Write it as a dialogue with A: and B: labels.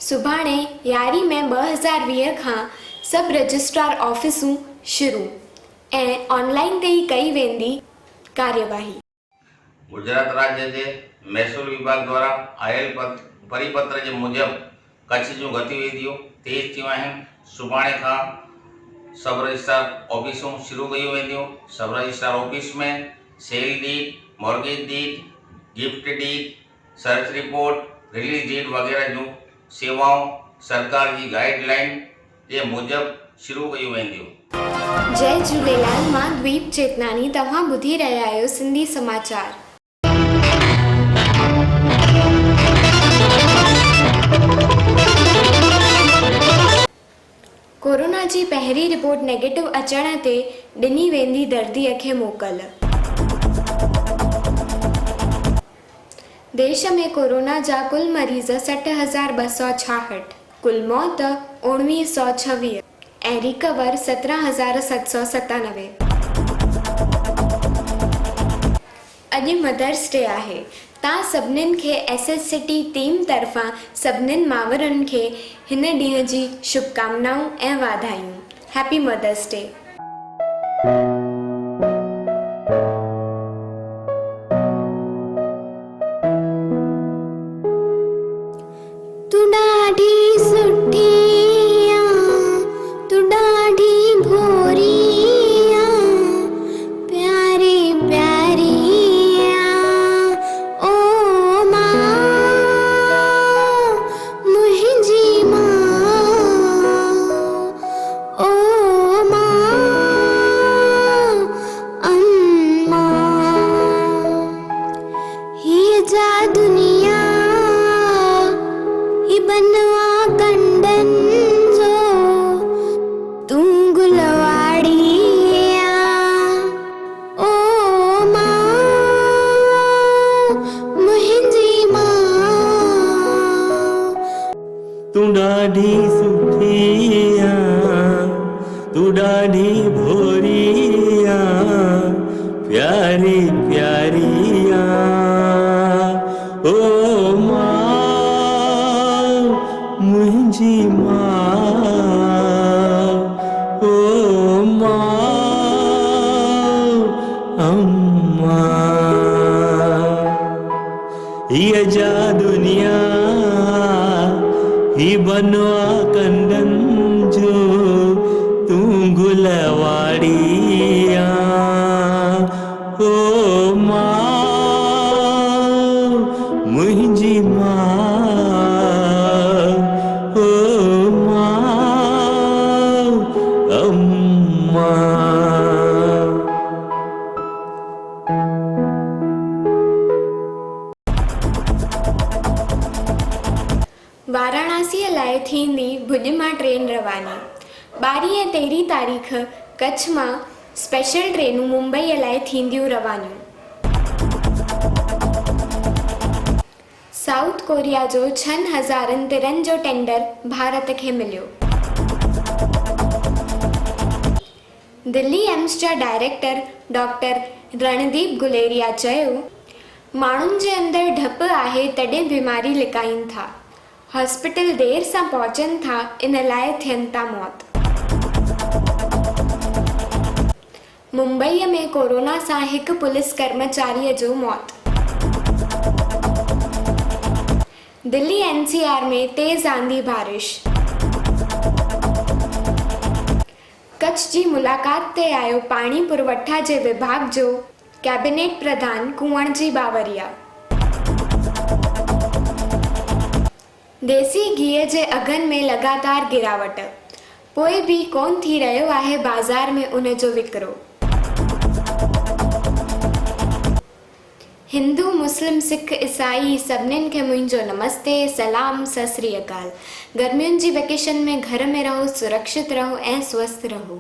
A: सुभाणे 11 मई 2020 खां सब रजिस्ट्रार ऑफिसूं शुरू ऐं ऑनलाइन ते ही कई वेंदी कार्यवाही।
B: गुजरात राज्य के महसूल विभाग द्वारा आयल परिपत्र के मुजब कच्छ जूं गतिविधियों तेज थी आहिनि। सुभाणे खां सब रजिस्ट्रार ऑफिसूं शुरू कयूं वेंदियूं। सब रजिस्ट्रार ऑफिस में sale deed, mortgage deed, gift deed, search report, release deed वगैरह जूं सेवाओं सरकार की गाइडलाइन के मुजब शुरू कयूं वेंदियूं।
A: जय झूलेलाल, मां द्वीप चेतनानी, तव्हां ॿुधी रहिया आहियो सिंधी समाचार। कोरोना जी पहिरीं रिपोर्ट नेगेटिव अचण ते ॾिनी वेंदी दर्दीअ खे मोकल। देश में कोरोना जा कुल मरीज़ 60,266, कुल मौत 1926 ऐं रिकवर 17,797। अॼु मदर्स डे आहे। तव्हां सभिनीनि खे SSCT टीम तरफ़ां सभिनीनि मावरनि खे हिन ॾींहं जी शुभकामनाऊं ऐं वाधायूं। Happy mother's day.
C: तू ॾाढी सुठी आ, तू ॾाढी भोरी आ, प्यारी प्यारी आ, ओ मां मुंहिंजी मां, ओ मां अम्मा। हीअ जा दुनिया ही बनवा कंदन जो तू गुलवाड़ी आ, ओ मां मुंहिंजी मां, ओ मां अम्मा।
A: वाराणसी लाइ थींदी भुज मां ट्रेन रवानी। 12 ऐं 13 तारीख़ कच्छ मां स्पेशल ट्रेनूं मुंबई लाइ थींदियूं रवानियूं। साउथ कोरिया जो 6,000 तिरनि जो टेंडर भारत खे मिलियो। दिल्ली एम्स जा डायरेक्टर डॉक्टर रणदीप गुलेरिया चयो, माण्हुनि जे अंदरि डपु आहे तॾहिं बीमारी लिकाइनि था। हॉस्पिटल देर सां पहुचनि था, इन लाइ थियनि था मौत। मुंबईअ में कोरोना सां हिकु पुलिस कर्मचारीअ जो मौत। दिल्ली NCR में तेज़ आंधी बारिश। कच्छ जी मुलाक़ात ते आयो पाणी पुरवठा जे विभाग जो कैबिनेट प्रधान कुंवरजी बावरिया। देसी घीअ जे अघनि में लगातार गिरावट, पोइ बि कोन थी रहियो आहे बाज़ार में उन जो विकिरो। हिंदू, मुस्लिम, सिख, ईसाई सभिनीनि खे मुंहिंजो नमस्ते, सलाम, सत श्री अकाल। गर्मियुनि जी वेकेशन में घर में रहो, सुरक्षित रहो ऐं स्वस्थ रहो।